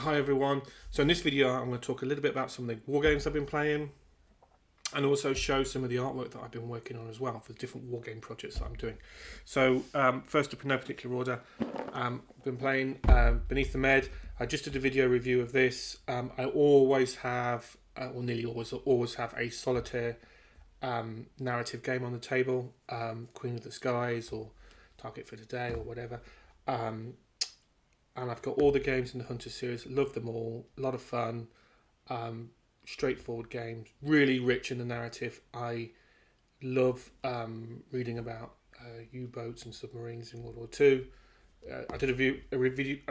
Hi everyone. So in this video I'm going to talk a little bit about some of the war games I've been playing and also show some of the artwork that I've been working on as well for the different war game projects that I'm doing. So first up in no particular order, I've been playing Beneath the Med. I just did a video review of this. I always have, or nearly always have a solitaire narrative game on the table, Queen of the Skies or Target for Today or whatever. And I've got all the games in the Hunter series. Love them all. A lot of fun. Straightforward games. Really rich in the narrative. I love reading about U-boats and submarines in World War Two. I did a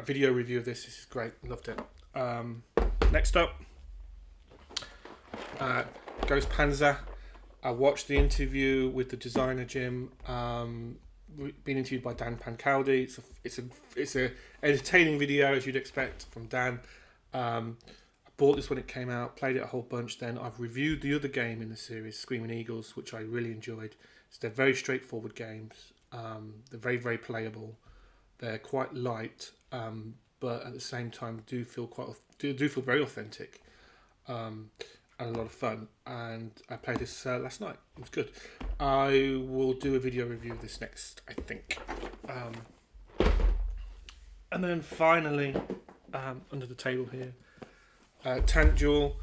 video review of this. This is great. Loved it. Next up, Ghost Panzer. I watched the interview with the designer Jim. Been interviewed by Dan Pancaldi. It's a entertaining video as you'd expect from Dan. I bought this when it came out, played it a whole bunch. Then I've reviewed the other game in the series, Screaming Eagles, which I really enjoyed. So they're very straightforward games. They're very playable. They're quite light, but at the same time do feel very authentic. And a lot of fun, and I played this last night. It was good. I will do a video review of this next, I think. And then finally, under the table here, Tank Duel.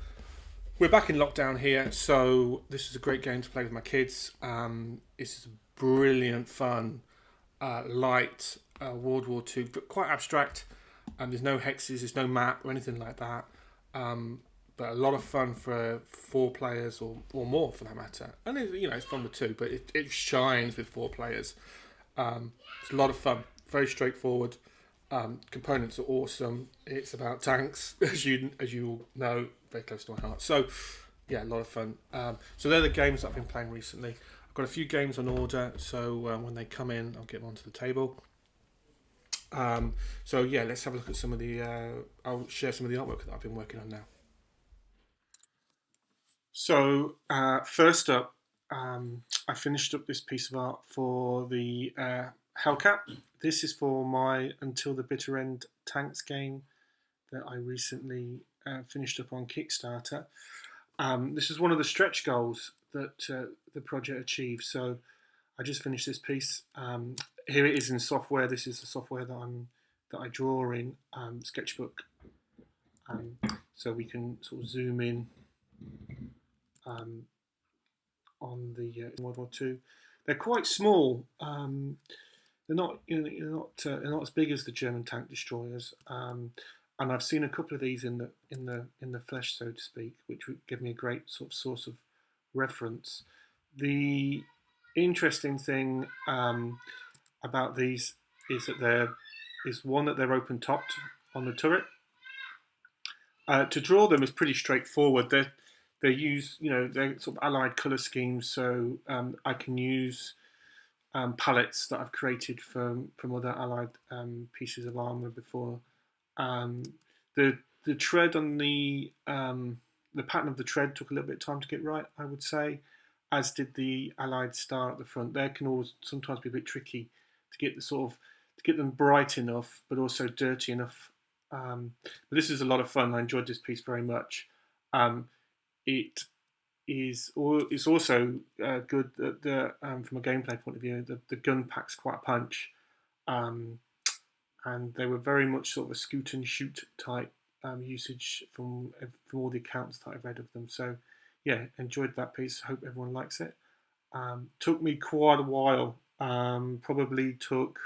We're back in lockdown here, so this is a great game to play with my kids. This is brilliant fun, light, World War II, but quite abstract. There's no hexes, there's no map or anything like that. But a lot of fun for 4 players or more for that matter. And it's fun with 2, but it shines with 4 players. It's a lot of fun, very straightforward. Components are awesome. It's about tanks, as you all know, very close to my heart. So yeah, a lot of fun. So they're the games that I've been playing recently. I've got a few games on order, so when they come in, I'll get them onto the table. So yeah, let's have a look at some of the. I'll share some of the artwork that I've been working on now. So first up, I finished up this piece of art for the Hellcat. This is for my Until the Bitter End Tanks game that I recently finished up on Kickstarter. This is one of the stretch goals that the project achieved. So I just finished this piece. Here it is in software. This is the software that I draw in, Sketchbook. So we can sort of zoom in. On the World War II, they're quite small. They're not as big as the German tank destroyers. And I've seen a couple of these in the flesh, so to speak, which would give me a great sort of source of reference. The interesting thing about these is that they're open topped on the turret. To draw them is pretty straightforward. They use, they're sort of allied colour schemes, so I can use palettes that I've created from other allied pieces of armour before. The tread on the pattern of the tread took a little bit of time to get right, I would say, as did the allied star at the front. They can always sometimes be a bit tricky to get them bright enough, but also dirty enough. But this is a lot of fun. I enjoyed this piece very much. It's also good that from a gameplay point of view, the gun packs quite a punch, and they were very much sort of a scoot and shoot type usage from all the accounts that I've read of them. So yeah, enjoyed that piece. Hope everyone likes it. Took me quite a while. Probably took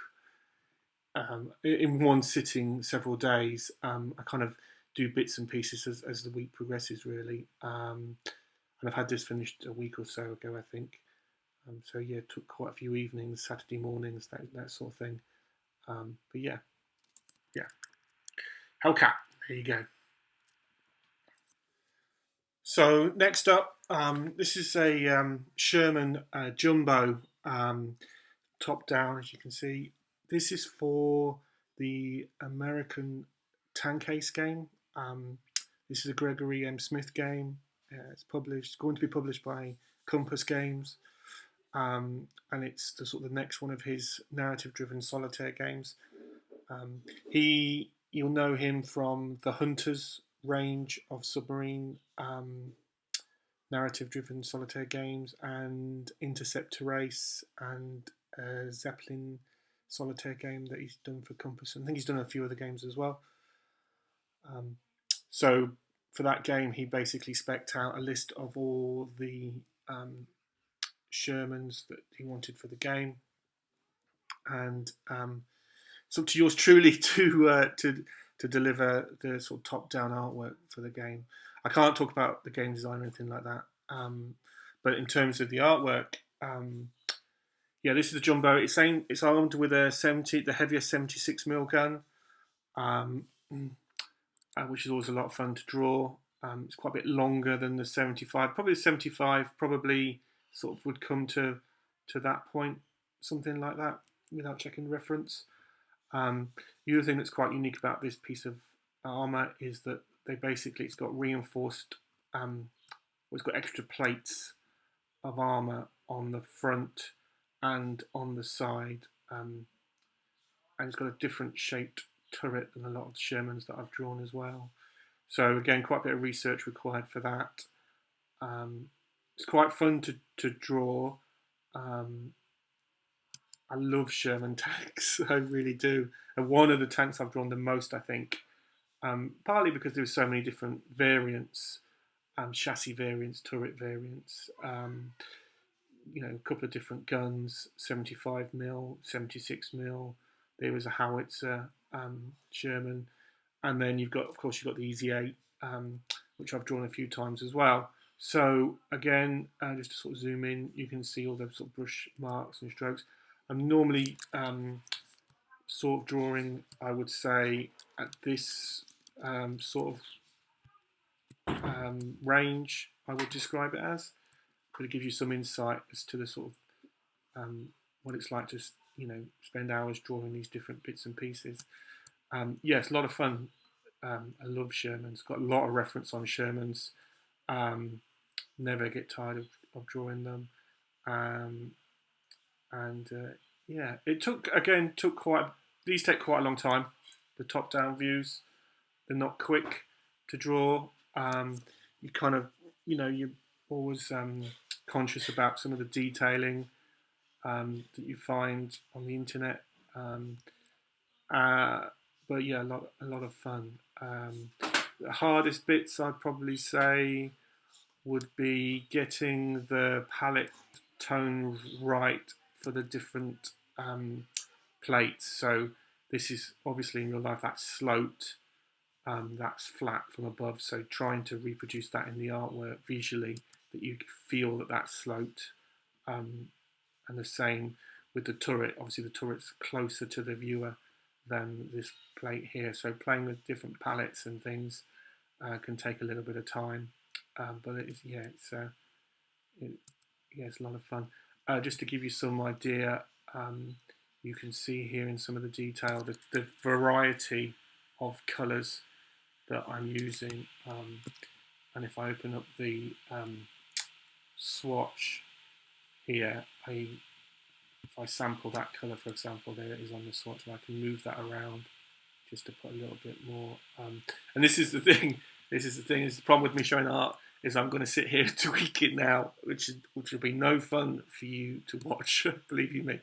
in one sitting several days. I kind of do bits and pieces as the week progresses, really. And I've had this finished a week or so ago, I think. So yeah, it took quite a few evenings, Saturday mornings, that sort of thing. But yeah. Hellcat, there you go. So next up, this is a Sherman Jumbo top down, as you can see. This is for the American Tank Ace game. This is a Gregory M. Smith game. It's going to be published by Compass Games, and it's the next one of his narrative-driven solitaire games. He you'll know him from the Hunters range of submarine narrative-driven solitaire games, and Interceptor Race, and Zeppelin solitaire game that he's done for Compass. And I think he's done a few other games as well. So for that game, he basically spec'd out a list of all the Shermans that he wanted for the game, and it's up to yours truly to deliver the sort of top-down artwork for the game. I can't talk about the game design or anything like that, but in terms of the artwork, yeah, this is the jumbo. It's armed with the heaviest 76mm gun, which is always a lot of fun to draw. It's quite a bit longer than the 75. Probably the 75 probably sort of would come to that point, something like that, without checking the reference. The other thing that's quite unique about this piece of armour is that it's got reinforced, it's got extra plates of armour on the front and on the side, and it's got a different shaped turret than a lot of Shermans that I've drawn as well. So again, quite a bit of research required for that. It's quite fun to draw. I love Sherman tanks, I really do. And one of the tanks I've drawn the most, I think, partly because there were so many different variants, chassis variants, turret variants, a couple of different guns, 75mm, 76mm. There was a howitzer, Sherman, and then you've got the Easy 8, which I've drawn a few times as well. So again, just to sort of zoom in, you can see all the sort of brush marks and strokes. I'm normally sort of drawing, I would say, at this sort of range, I would describe it as, but it gives you some insight as to the sort of what it's like to spend hours drawing these different bits and pieces. Yeah, it's a lot of fun. I love Shermans. Got a lot of reference on Shermans. Never get tired of drawing them. Yeah, it took these take quite a long time. The top-down views, they're not quick to draw. You kind of, you're always conscious about some of the detailing that you find on the internet. But yeah, a lot of fun. The hardest bits, I'd probably say, would be getting the palette tone right for the different plates. So this is obviously in real life that's sloped, that's flat from above. So trying to reproduce that in the artwork visually, that you feel that that's sloped, and the same with the turret. Obviously the turret's closer to the viewer than this plate here. So playing with different palettes and things can take a little bit of time, but it's a lot of fun. Just to give you some idea, you can see here in some of the detail the variety of colours that I'm using. And if I open up the swatch here, if I sample that colour, for example, there it is on the swatch, and I can move that around just to put a little bit more. And this is the thing. Is the problem with me showing art is I'm going to sit here and tweak it now, which will be no fun for you to watch. Believe you me.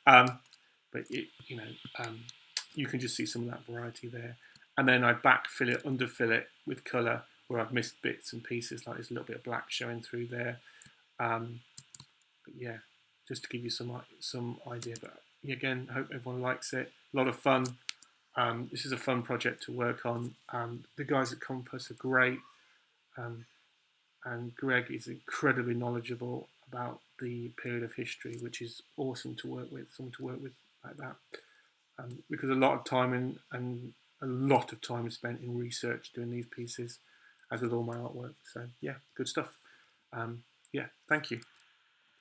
But you can just see some of that variety there. And then I backfill it, underfill it with colour where I've missed bits and pieces, like there's a little bit of black showing through there. But yeah, just to give you some idea. But again, I hope everyone likes it. A lot of fun. This is a fun project to work on. The guys at Compass are great, and Greg is incredibly knowledgeable about the period of history, which is awesome to work with. Someone to work with like that, because a lot of time and a lot of time is spent in research doing these pieces, as with all my artwork. So yeah, good stuff. Yeah, thank you.